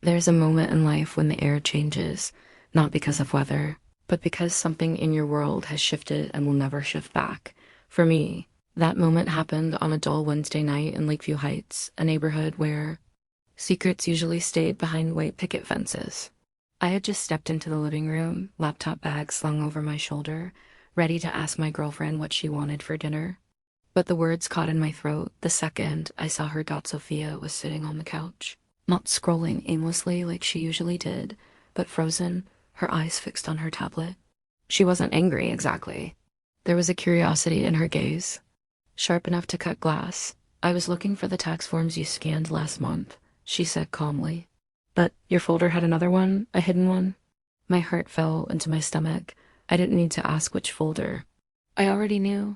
There's a moment in life when the air changes, not because of weather, but because something in your world has shifted and will never shift back. For me, that moment happened on a dull Wednesday night in Lakeview Heights, a neighborhood where secrets usually stayed behind white picket fences. I had just stepped into the living room, laptop bag slung over my shoulder, ready to ask my girlfriend what she wanted for dinner. But the words caught in my throat the second I saw her dot Sophia was sitting on the couch, not scrolling aimlessly like she usually did, but frozen, her eyes fixed on her tablet. She wasn't angry exactly. There was a curiosity in her gaze, sharp enough to cut glass. "I was looking for the tax forms you scanned last month," she said calmly. "But your folder had another one, a hidden one?" My heart fell into my stomach. I didn't need to ask which folder. I already knew.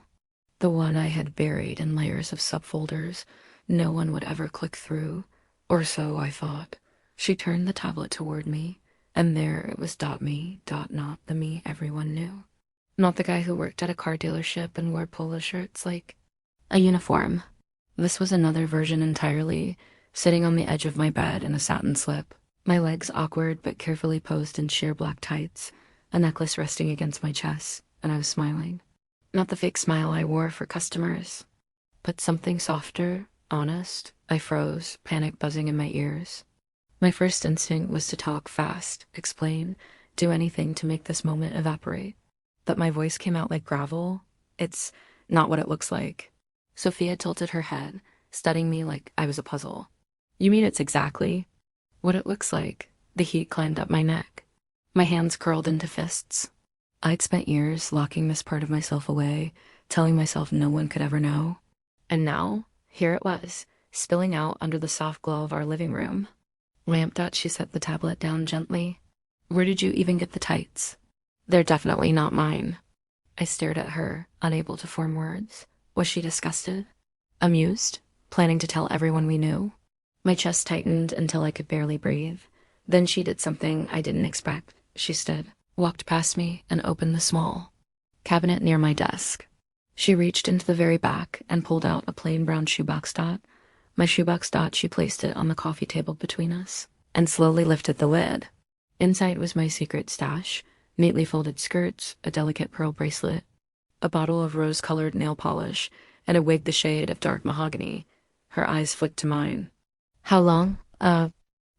The one I had buried in layers of subfolders no one would ever click through, or so I thought. She turned the tablet toward me, and there it was .me, .not the me everyone knew. Not the guy who worked at a car dealership and wore polo shirts like a uniform. This was another version entirely, sitting on the edge of my bed in a satin slip, my legs awkward but carefully posed in sheer black tights, a necklace resting against my chest, and I was smiling. Not the fake smile I wore for customers, but something softer, honest. I froze, panic buzzing in my ears. My first instinct was to talk fast, explain, do anything to make this moment evaporate. But my voice came out like gravel. "It's not what it looks like." Sophia tilted her head, studying me like I was a puzzle. "You mean it's exactly what it looks like?" The heat climbed up my neck. My hands curled into fists. I'd spent years locking this part of myself away, telling myself no one could ever know. And now, here it was, spilling out under the soft glow of our living room. She set the tablet down gently. "Where did you even get the tights?" "They're definitely not mine." I stared at her, unable to form words. Was she disgusted? Amused? Planning to tell everyone we knew? My chest tightened until I could barely breathe. Then she did something I didn't expect. She stood, walked past me, and opened the small cabinet near my desk. She reached into the very back and pulled out a plain brown shoebox dot. My shoebox dot, she placed it on the coffee table between us, and slowly lifted the lid. Inside was my secret stash, neatly folded skirts, a delicate pearl bracelet, a bottle of rose-colored nail polish, and a wig the shade of dark mahogany. Her eyes flicked to mine. "How long?"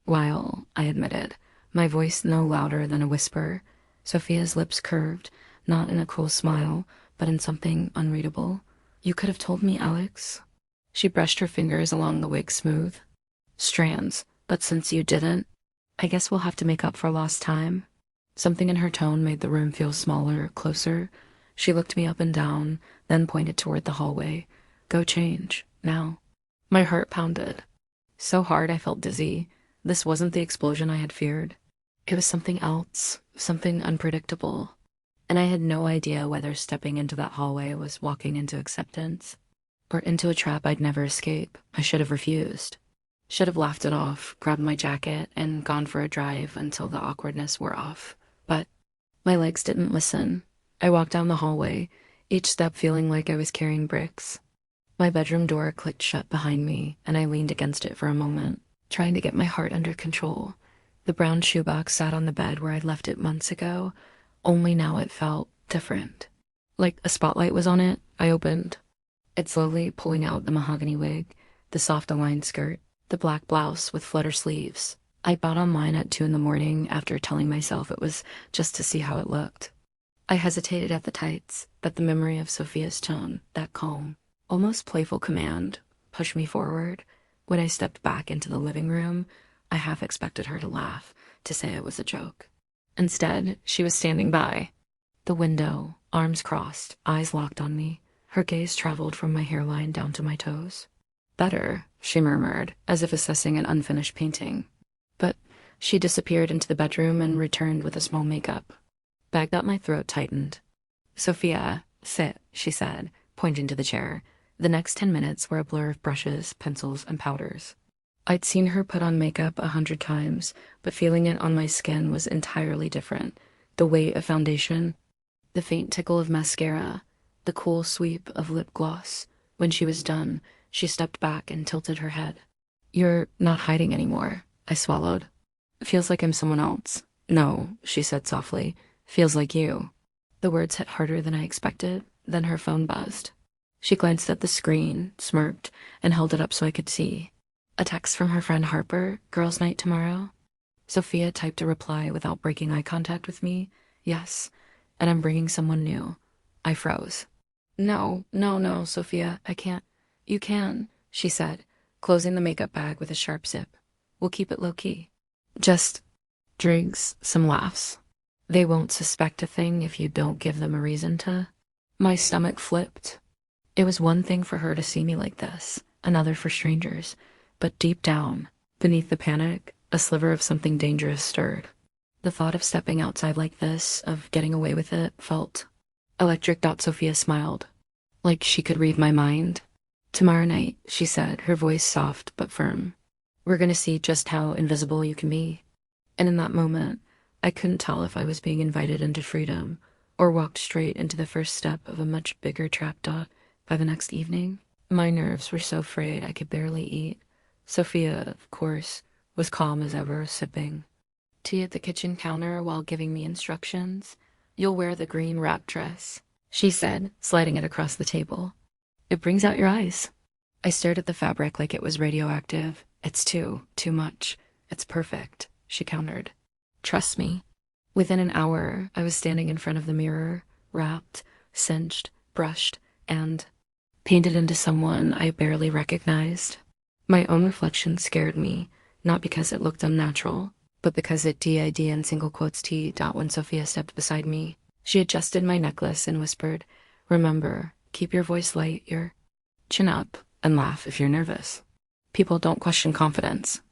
While," I admitted, my voice no louder than a whisper. Sophia's lips curved, not in a cruel smile, but in something unreadable. "You could have told me, Alex." She brushed her fingers along the wig's smooth strands. "But since you didn't, I guess we'll have to make up for lost time." Something in her tone made the room feel smaller, closer. She looked me up and down, then pointed toward the hallway. "Go change, now." My heart pounded so hard I felt dizzy. This wasn't the explosion I had feared. It was something else, something unpredictable. And I had no idea whether stepping into that hallway was walking into acceptance or into a trap I'd never escape. I should have refused. Should have laughed it off, grabbed my jacket, and gone for a drive until the awkwardness wore off. But my legs didn't listen. I walked down the hallway, each step feeling like I was carrying bricks. My bedroom door clicked shut behind me, and I leaned against it for a moment, trying to get my heart under control. The brown shoebox sat on the bed where I'd left it months ago, only now it felt different. Like a spotlight was on it. I opened it slowly, pulling out the mahogany wig, the soft aligned skirt, the black blouse with flutter sleeves. I bought online at 2 a.m. after telling myself it was just to see how it looked. I hesitated at the tights, but the memory of Sophia's tone, that calm, almost playful command, pushed me forward. When I stepped back into the living room, I half expected her to laugh, to say it was a joke. Instead, she was standing by the window, arms crossed, eyes locked on me. Her gaze traveled from my hairline down to my toes. "Better," she murmured, as if assessing an unfinished painting. But she disappeared into the bedroom and returned with a small makeup bag that my throat tightened. "Sophia, sit," she said, pointing to the chair. The next 10 minutes were a blur of brushes, pencils, and powders. I'd seen her put on makeup 100 times, but feeling it on my skin was entirely different. The weight of foundation, the faint tickle of mascara, the cool sweep of lip gloss. When she was done, she stepped back and tilted her head. "You're not hiding anymore," I swallowed. Feels like I'm someone else. No, she said softly. Feels like you. The words hit harder than I expected. Then her phone buzzed. She glanced at the screen, smirked, and held it up so I could see. A text from her friend Harper, girls' night tomorrow. Sophia typed a reply without breaking eye contact with me. Yes, and I'm bringing someone new. I froze. No, no, no, Sophia, I can't. You can, she said, closing the makeup bag with a sharp zip. We'll keep it low-key. Just drinks, some laughs. They won't suspect a thing if you don't give them a reason to. My stomach flipped. It was one thing for her to see me like this, another for strangers, but deep down, beneath the panic, a sliver of something dangerous stirred. The thought of stepping outside like this, of getting away with it, felt electric. Sophia smiled, like she could read my mind. Tomorrow night, she said, her voice soft but firm. We're gonna see just how invisible you can be. And in that moment, I couldn't tell if I was being invited into freedom or walked straight into the first step of a much bigger trap. By the next evening, my nerves were so frayed I could barely eat. Sophia, of course, was calm as ever, sipping tea at the kitchen counter while giving me instructions. You'll wear the green wrap dress, she said, sliding it across the table. It brings out your eyes. I stared at the fabric like it was radioactive. It's too much. It's perfect, she countered. Trust me. Within an hour, I was standing in front of the mirror, wrapped, cinched, brushed, and painted into someone I barely recognized. My own reflection scared me, not because it looked unnatural, but because it did in single quotes T. When Sophia stepped beside me, she adjusted my necklace and whispered, remember, keep your voice light, your chin up, and laugh if you're nervous. People don't question confidence.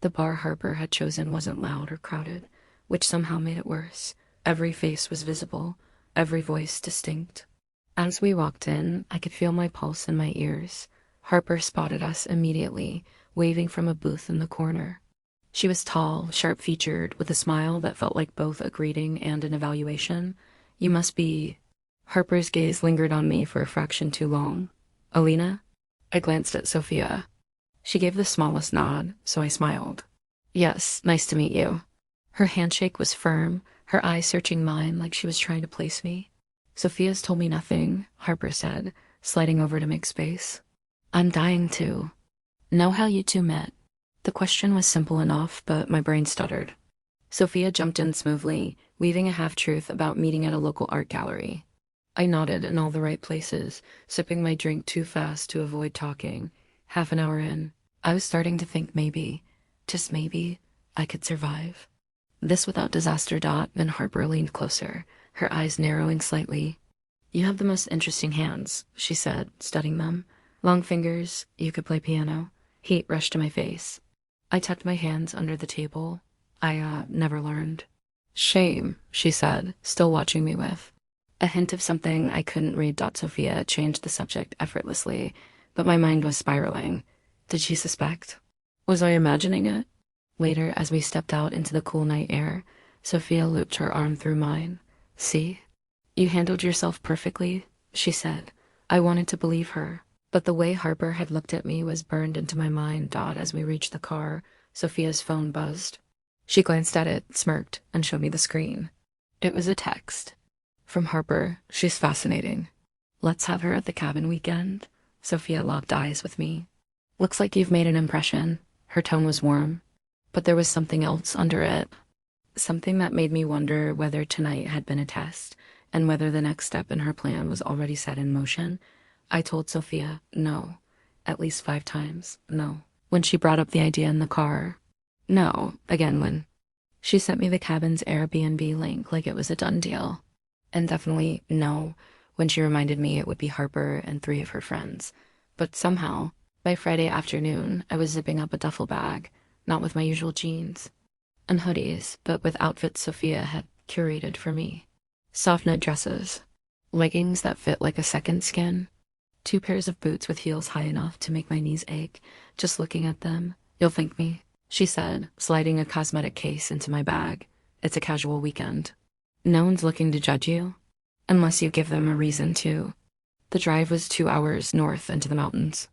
The bar Harper had chosen wasn't loud or crowded, which somehow made it worse. Every face was visible, every voice distinct. As we walked in, I could feel my pulse in my ears. Harper spotted us immediately, waving from a booth in the corner. She was tall, sharp-featured, with a smile that felt like both a greeting and an evaluation. You must be... Harper's gaze lingered on me for a fraction too long. Alina? I glanced at Sophia. She gave the smallest nod, so I smiled. Yes, nice to meet you. Her handshake was firm, her eyes searching mine like she was trying to place me. Sophia's told me nothing, Harper said, sliding over to make space. I'm dying to know how you two met. The question was simple enough, but my brain stuttered. Sophia jumped in smoothly, weaving a half-truth about meeting at a local art gallery. I nodded in all the right places, sipping my drink too fast to avoid talking. Half an hour in, I was starting to think maybe, just maybe, I could survive. This without disaster. Then Harper leaned closer, her eyes narrowing slightly. You have the most interesting hands, she said, studying them. Long fingers, you could play piano. Heat rushed to my face. I tucked my hands under the table. I never learned. Shame, she said, still watching me with a hint of something I couldn't read. Sophia changed the subject effortlessly, but my mind was spiraling. Did she suspect? Was I imagining it? Later, as we stepped out into the cool night air, Sophia looped her arm through mine. See? You handled yourself perfectly, she said. I wanted to believe her, but the way Harper had looked at me was burned into my mind. As we reached the car, Sophia's phone buzzed. She glanced at it, smirked, and showed me the screen. It was a text. From Harper. She's fascinating. Let's have her at the cabin weekend. Sophia locked eyes with me. Looks like you've made an impression. Her tone was warm, but there was something else under it. Something that made me wonder whether tonight had been a test, and whether the next step in her plan was already set in motion. I told Sophia no, at least 5 times, no. When she brought up the idea in the car, no, again when she sent me the cabin's Airbnb link like it was a done deal. And definitely no, when she reminded me it would be Harper and 3 of her friends. But somehow, by Friday afternoon, I was zipping up a duffel bag, not with my usual jeans and hoodies, but with outfits Sophia had curated for me. Soft knit dresses, leggings that fit like a second skin, 2 pairs of boots with heels high enough to make my knees ache. Just looking at them, you'll thank me, she said, sliding a cosmetic case into my bag. It's a casual weekend. No one's looking to judge you, unless you give them a reason to. The drive was 2 hours north into the mountains.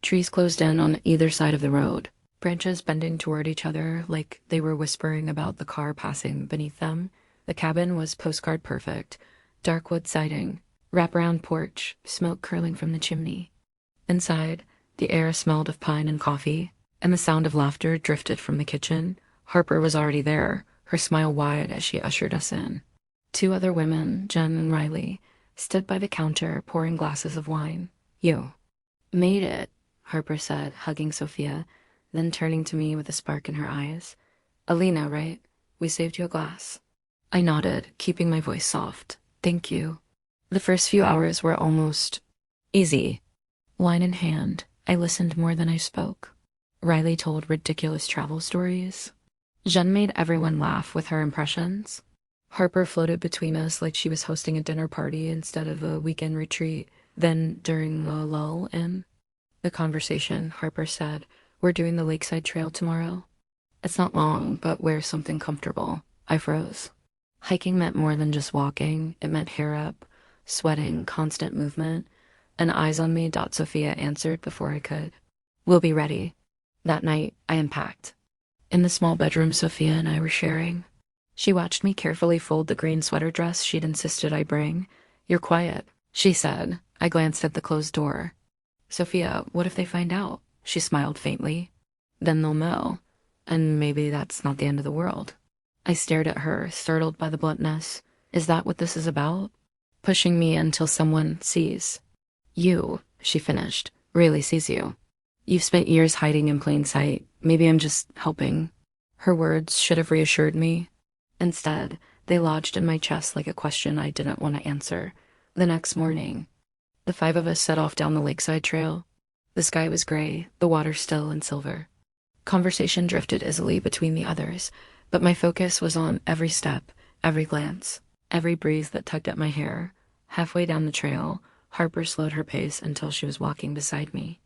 Trees closed in on either side of the road, branches bending toward each other like they were whispering about the car passing beneath them. The cabin was postcard perfect. Dark wood siding, wraparound porch, smoke curling from the chimney. Inside, the air smelled of pine and coffee, and the sound of laughter drifted from the kitchen. Harper was already there, her smile wide as she ushered us in. Two other women, Jen and Riley, stood by the counter pouring glasses of wine. "You made it," Harper said, hugging Sophia, then turning to me with a spark in her eyes. "Alina, right? We saved you a glass." I nodded, keeping my voice soft. "Thank you." The first few hours were almost easy. Wine in hand, I listened more than I spoke. Riley told ridiculous travel stories. Jen made everyone laugh with her impressions. Harper floated between us like she was hosting a dinner party instead of a weekend retreat. Then, during the lull in the conversation, Harper said, "We're doing the Lakeside Trail tomorrow." "It's not long, but wear something comfortable." I froze. Hiking meant more than just walking. It meant hair up, sweating, constant movement, and eyes on me. Sophia answered before I could. "We'll be ready." That night, I unpacked. In the small bedroom Sophia and I were sharing, she watched me carefully fold the green sweater dress she'd insisted I bring. "You're quiet," she said. I glanced at the closed door. "Sophia, what if they find out?" She smiled faintly. "Then they'll know. And maybe that's not the end of the world." I stared at her, startled by the bluntness. Is that what this is about? Pushing me until someone sees. "You," she finished, "really sees you. You've spent years hiding in plain sight. Maybe I'm just helping." Her words should have reassured me. Instead, they lodged in my chest like a question I didn't want to answer. The next morning, the five of us set off down the Lakeside Trail. The sky was gray, the water still and silver. Conversation drifted easily between the others, but my focus was on every step, every glance, every breeze that tugged at my hair. Halfway down the trail, Harper slowed her pace until she was walking beside me.